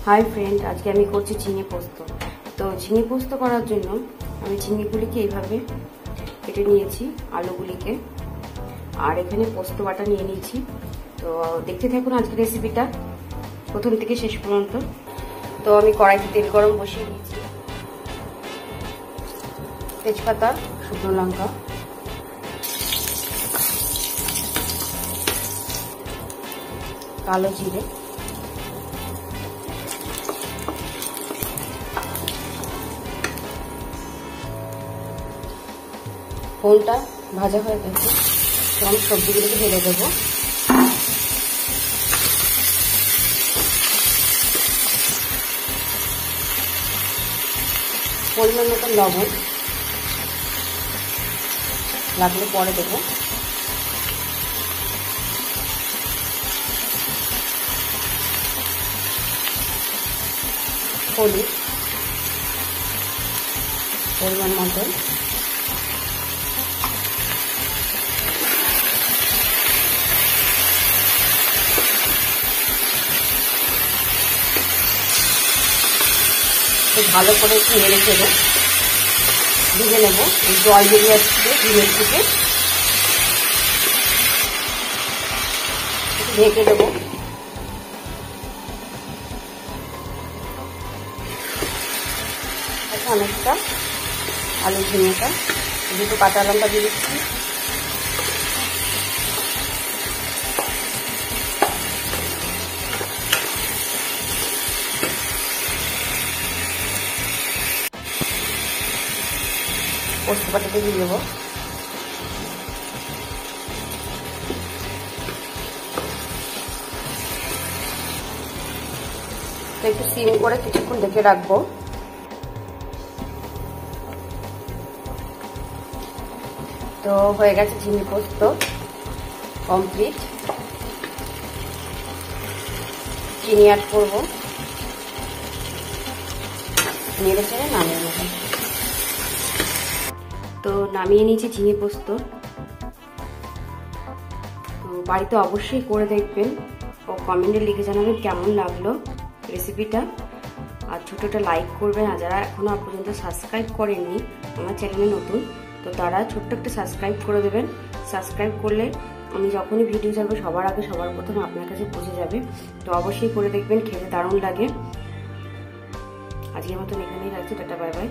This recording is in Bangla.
হাই ফ্রেন্ড, আজকে আমি করছি ঝিঙে পোস্ত। তো ঝিঙে পোস্ত করার জন্য আমি ঝিঙেগুলিকে এইভাবে কেটে নিয়েছি, আলুগুলিকে, আর এখানে পোস্ত বাটা নিয়ে নিয়েছি। তো দেখতে থাকুন আজকের রেসিপিটা প্রথম থেকে শেষ পর্যন্ত। তো আমি কড়াইতে তেল গরম বসিয়ে দিয়েছি, তেজপাতা, শুকনো লঙ্কা, কালো জিরে, ফোনটা ভাজা হয়ে গেছে। তো আমি সবজিগুলোকে ঢেলে দেবো। পরিমাণ মতো লবণ, লাগলে পরে দেবো। হলুদ পরিমাণ মতো, ভালো করে একটু নেড়ে ছেড়ে ভিজে নেব। জল বেরিয়ে আসছে ঝিঙের থেকে, ঢেকে দেবো। অনেকটা আলু ঝিঙেটা, দুটো কাঁচা লঙ্কা দিয়ে দিচ্ছি, পোস্ত বাটাতে দিয়ে দেবো। তো একটু সিম করে কিছুক্ষণ ঢেকে রাখবো। তো হয়ে গেছে ঝিঙে পোস্ত কমপ্লিট। চিনি অ্যাড করবো, নেড়ে চেড়ে নামিয়ে নেব। তো নামিয়ে নিয়েছি ঝিঙে পোস্ত। তো বাড়িতে অবশ্যই করে দেখবেন ও কমেন্টে লিখে জানাবেন কেমন লাগলো রেসিপিটা। আর ছোটটা লাইক করবেন, আর যারা এখনো পর্যন্ত সাবস্ক্রাইব করেননি, আমার চ্যানেলে নতুন, তো তারা ছোট্ট একটা সাবস্ক্রাইব করে দেবেন। সাবস্ক্রাইব করলে আমি যখনই ভিডিও ছাড়বো সবার আগে সবার প্রথম আপনার কাছে পৌঁছে যাবে। তো অবশ্যই করে দেখবেন, খেতে দারুণ লাগে। আজকের মতন এখানেই রাখছি, টাটা, বাই বাই।